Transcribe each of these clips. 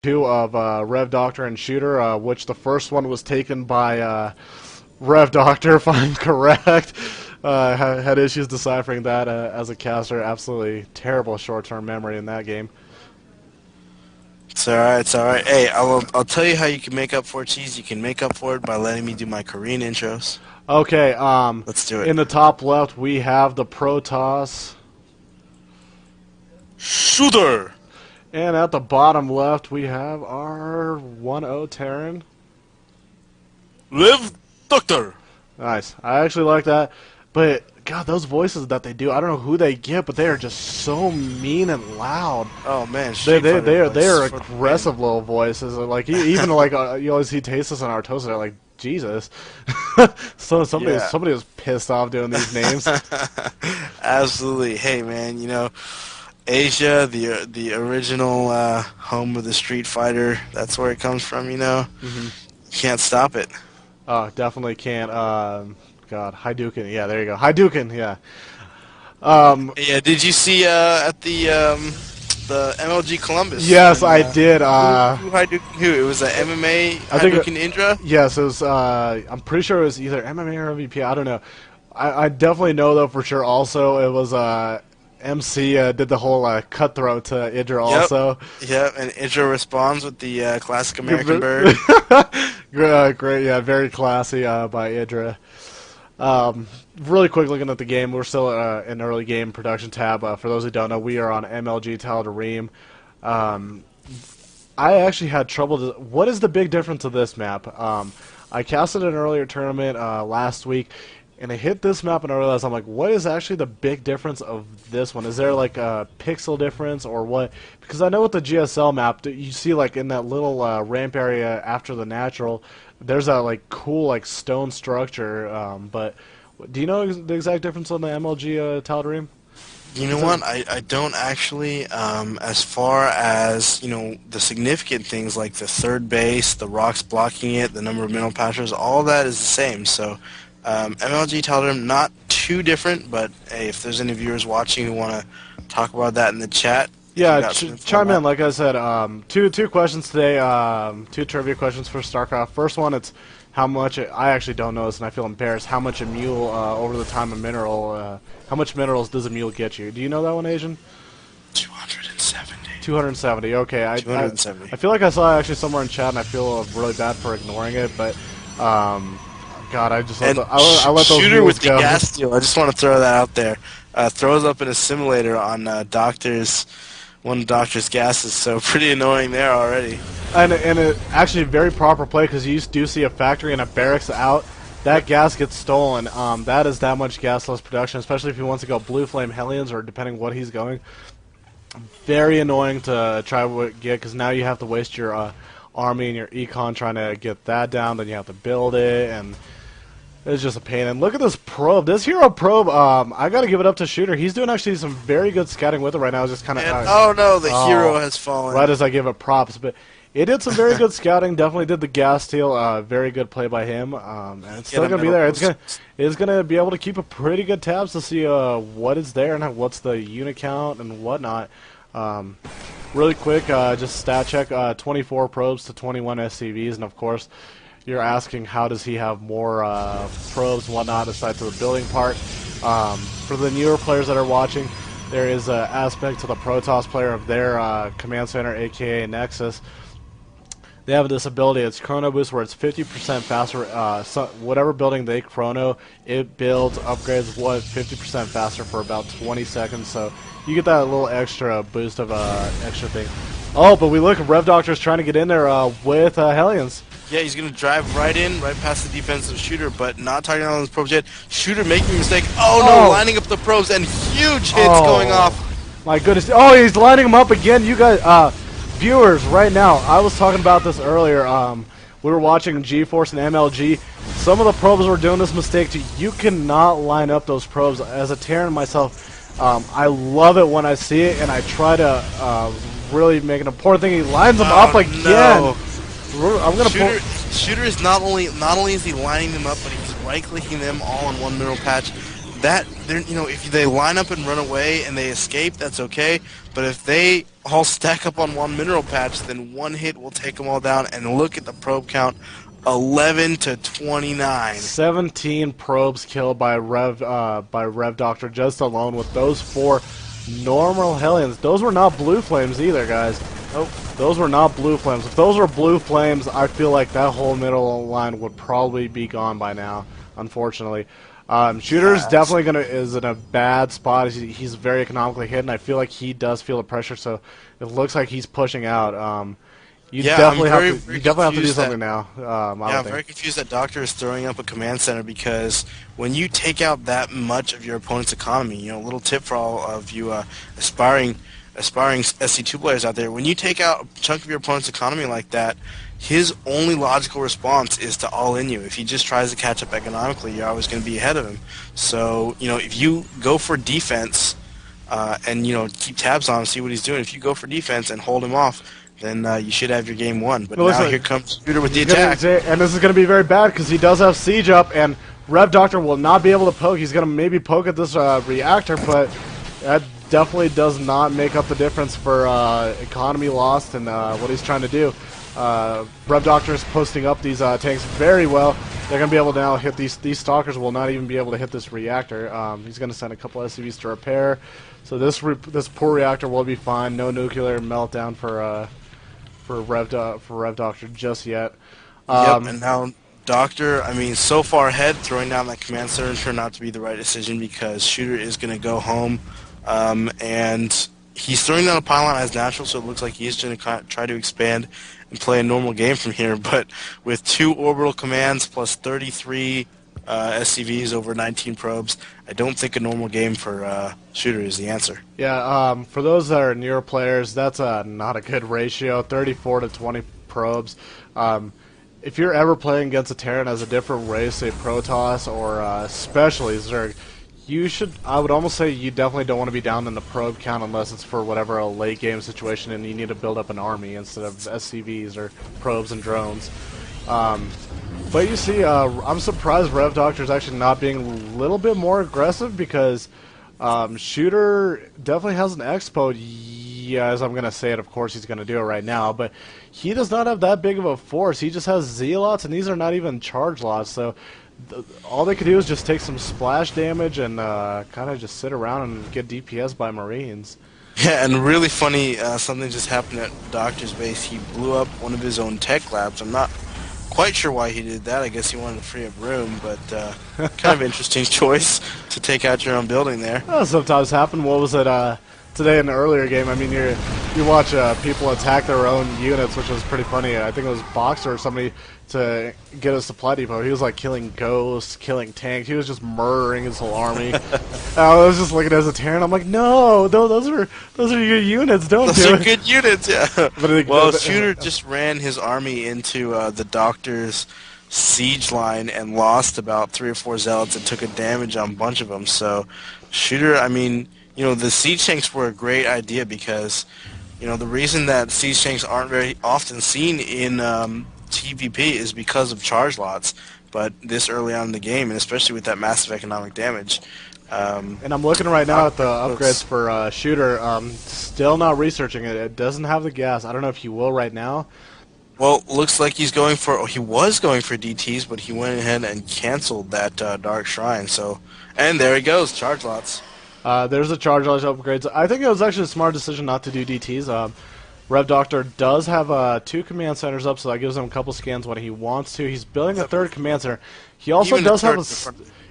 Two of RevDoctor and ShOoTER, which the first one was taken by RevDoctor, if I'm correct. Had issues deciphering that as a caster. Absolutely terrible short-term memory in that game. It's alright, it's alright. Hey, I'll tell you how you can make up for it, Cheese. You can make up for it by letting me do my Korean intros. Okay, Let's do it. in the top left we have the Protoss. ShOoTER! And at the bottom left we have our 1-0 Terran. RevDoctor! Nice. I actually like that. But, God, those voices that they do, I don't know who they get, but they are just so mean and loud. Oh man, They are aggressive little voices. Like even like you always see Tasteless and Artosa. They're like Jesus. So somebody was pissed off doing these names. Absolutely. Hey man, Asia, the original home of the Street Fighter. That's where it comes from. Mm-hmm. You can't stop it. Oh, definitely can't. God, Hadouken. Yeah, there you go. Hadouken. Yeah. Yeah. Did you see at the MLG Columbus? Yes, I did. Who Hadouken who? It was a MMA Hadouken Indra. Yes, it was. I'm pretty sure it was either MMA or MVP. I don't know. I definitely know though for sure. Also, it was MC did the whole cutthroat to Idra also. Yep, and Idra responds with the classic American bird. Great, yeah, very classy by Idra. Really quick looking at the game, we're still in early game production tab. For those who don't know, we are on MLG Tal'Darim. I actually had trouble. What is the big difference of this map? I casted an earlier tournament last week, and I hit this map and I realized, I'm like, what is actually the big difference of this one? Is there like a pixel difference or what? Because I know with the GSL map, you see like in that little ramp area after the natural, there's a like cool like stone structure. But do you know the exact difference on the MLG Tal'Darim? You know what? I don't actually. As far as the significant things like the third base, the rocks blocking it, the number of mineral patches, all that is the same. So MLG Tal'Darim not too different, but hey, if there's any viewers watching who want to talk about that in the chat, yeah, chime in. Like I said, two questions today, two trivia questions for StarCraft. First one, it's how much I actually don't know this, and I feel embarrassed. How much a mule over the time of mineral? How much minerals does a mule get you? Do you know that one, Asian? 270. 270. Okay, 270. I feel like I saw it actually somewhere in chat, and I feel really bad for ignoring it, but God, I just let those ShOoTER mules with go. the gas steal. I just want to throw that out there. Throws up in a simulator on one of Doctor's gases, so pretty annoying there already. And it actually very proper play because you do see a factory and a barracks out. That gas gets stolen. That is that much gasless production, especially if he wants to go Blue Flame Hellions or depending what he's going. Very annoying to try to get because now you have to waste your army and your econ trying to get that down. Then you have to build it, and it's just a pain. And look at this probe. This hero probe, I got to give it up to ShOoTER. He's doing actually some very good scouting with it right now. It's just kind of oh no, the hero has fallen. Right as I give it props, but it did some very good scouting. Definitely did the gas steal. Very good play by him. And it's still gonna be there. It's gonna be able to keep a pretty good tabs to see what is there and what's the unit count and whatnot. Really quick, just stat check: 24 probes to 21 SCVs, and of course, you're asking how does he have more probes and whatnot aside to the building part. For the newer players that are watching, there is an aspect to the Protoss player of their command center, aka Nexus. They have this ability, it's Chrono Boost, where it's 50% faster. Whatever building they chrono, it builds, upgrades, 50% faster for about 20 seconds. So you get that little extra boost of extra thing. Oh, but we look, RevDoctor's trying to get in there with Hellions. Yeah, he's going to drive right in, right past the defensive ShOoTER, but not targeting on his probes yet. ShOoTER making a mistake. Oh no, lining up the probes and huge hits going off. My goodness. Oh, he's lining them up again. You guys, viewers, right now, I was talking about this earlier. We were watching GeForce and MLG. Some of the probes were doing this mistake too. You cannot line up those probes. As a Terran myself, I love it when I see it, and I try to really make an important thing. He lines them up again. No. I'm gonna ShOoTER is not only is he lining them up, but he's right-clicking them all in one mineral patch. if they line up and run away and they escape, that's okay. But if they all stack up on one mineral patch, then one hit will take them all down. And look at the probe count, 11 to 29. 17 probes killed by RevDoctor just alone with those 4 normal Hellions. Those were not blue flames either, guys. Nope, those were not blue flames. If those were blue flames, I feel like that whole middle line would probably be gone by now, unfortunately. ShOoTER's definitely is in a bad spot. He's very economically hit, and I feel like he does feel the pressure, so it looks like he's pushing out. You definitely have to do something now. I'm very confused that Doctor is throwing up a command center, because when you take out that much of your opponent's economy, a little tip for all of you aspiring SC2 players out there, when you take out a chunk of your opponent's economy like that, his only logical response is to all-in you. If he just tries to catch up economically, you're always going to be ahead of him. So, if you go for defense and, keep tabs on him, see what he's doing, if you go for defense and hold him off, then you should have your game won. But now here comes ShOoTER with the attack. And this is going to be very bad because he does have Siege up, and RevDoctor will not be able to poke. He's going to maybe poke at this reactor, but that definitely does not make up the difference for economy lost and what he's trying to do. RevDoctor is posting up these tanks very well. They're going to be able to now hit these stalkers. Will not even be able to hit this reactor. He's going to send a couple SCVs to repair. So this poor reactor will be fine. No nuclear meltdown for RevDoctor just yet. And now Doctor, so far ahead, throwing down that command center turned out to be the right decision, because ShOoTER is going to go home, and he's throwing down a pylon as natural, so it looks like he's going to try to expand and play a normal game from here. But with 2 orbital commands plus 33 SCVs over 19 probes, I don't think a normal game for ShOoTER is the answer. Yeah, for those that are newer players, that's not a good ratio, 34 to 20 probes. If you're ever playing against a Terran as a different race, say Protoss or especially Zerg, I would almost say you definitely don't want to be down in the probe count unless it's for whatever a late game situation and you need to build up an army instead of SCVs or probes and drones. But you see, I'm surprised RevDoctor is actually not being a little bit more aggressive, because ShOoTER definitely has an expo. Yeah, as I'm going to say it, of course he's going to do it right now, but he does not have that big of a force. He just has Zealots, and these are not even charge lots, so all they could do is just take some splash damage and kind of just sit around and get DPS by Marines. Yeah, and really funny, something just happened at Doctor's base. He blew up one of his own tech labs. I'm not quite sure why he did that. I guess he wanted to free up room, but kind of interesting choice to take out your own building there. Well, sometimes happen. What was it today in the earlier game? You watch people attack their own units, which was pretty funny. I think it was Boxer or somebody to get a supply depot. He was like killing ghosts, killing tanks. He was just murdering his whole army. I was just looking as a Terran. I'm like, no, those are your units. Don't do it. Those are good units, yeah. Well, ShOoTER just ran his army into the Doctor's siege line and lost about 3 or 4 zealots and took a damage on a bunch of them. So ShOoTER, the siege tanks were a great idea, because the reason that siege tanks aren't very often seen in TVP is because of charge lots, but this early on in the game, and especially with that massive economic damage. And I'm looking right now at the upgrades for ShOoTER. Still not researching it. It doesn't have the gas. I don't know if he will right now. Well, looks like he was going for DTs, but he went ahead and canceled that Dark Shrine. And there he goes, charge lots. There's the charge lots upgrades. I think it was actually a smart decision not to do DTs. RevDoctor does have 2 command centers up, so that gives him a couple scans when he wants to. He's building a 3rd command center. He also does have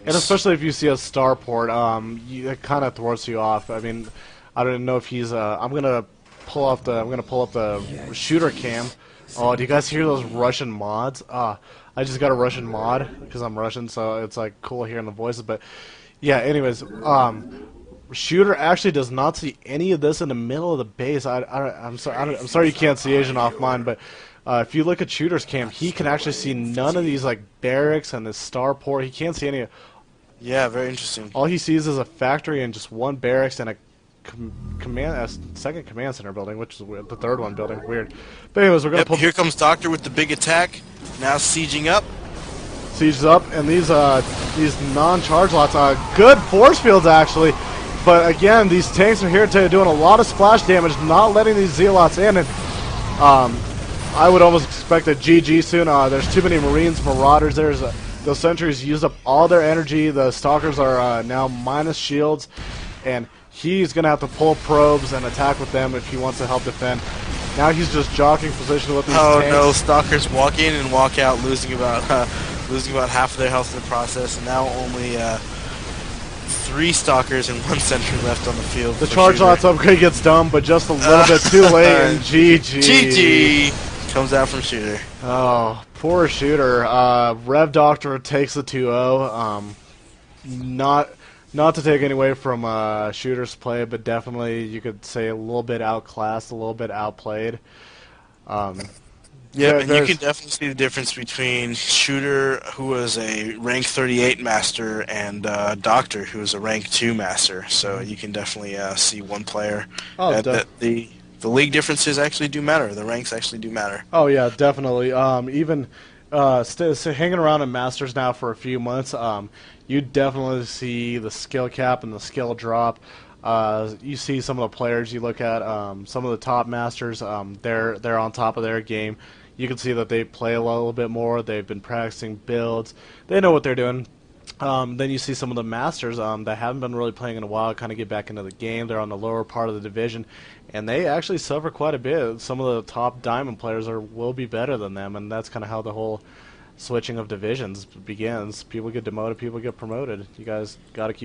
and especially if you see a starport, it kind of throws you off. I don't know if he's. I'm gonna pull up the ShOoTER cam. Oh, do you guys hear those Russian mods? I just got a Russian mod because I'm Russian, so it's like cool hearing the voices. But yeah, anyways, ShOoTER actually does not see any of this in the middle of the base. I'm sorry you can't see Asian off mine, but if you look at ShOoTER's cam, he can actually see none of these like barracks and this starport. He can't see any. Yeah, very interesting. All he sees is a factory and just 1 barracks and a second command center building, which is weird. The 3rd one building. Weird. But anyways, we're gonna Here comes Doctor with the big attack. Now sieging up. sieges up, and these non-charge lots, good force fields actually. But again, these tanks are here today doing a lot of splash damage, not letting these zealots in. And I would almost expect a GG soon. There's too many Marines, Marauders. Those sentries used up all their energy. The stalkers are now minus shields, and he's gonna have to pull probes and attack with them if he wants to help defend. Now he's just jockeying position with these tanks. Oh no, stalkers walk in and walk out, losing about half of their health in the process, and now only 3 stalkers and 1 sentry left on the field. The charge lots upgrade gets done, but just a little bit too late, and GG. GG comes out from ShOoTeR. Oh, poor ShOoTER. RevDoctor takes the 2-0. Not to take any away from ShOoTER's play, but definitely you could say a little bit outclassed, a little bit outplayed. Yeah, and you can definitely see the difference between ShOoTER, who was a rank 38 master, and Doctor, who was a rank 2 master. So you can definitely see one player. That the league differences actually do matter. The ranks actually do matter. Oh yeah, definitely. Even hanging around in Masters now for a few months, you definitely see the skill cap and the skill drop. You see some of the players you look at, some of the top Masters, they're on top of their game. You can see that they play a little bit more. They've been practicing builds. They know what they're doing. Then you see some of the Masters that haven't been really playing in a while kind of get back into the game. They're on the lower part of the division, and they actually suffer quite a bit. Some of the top Diamond players will be better than them, and that's kind of how the whole switching of divisions begins. People get demoted, people get promoted. You guys got to keep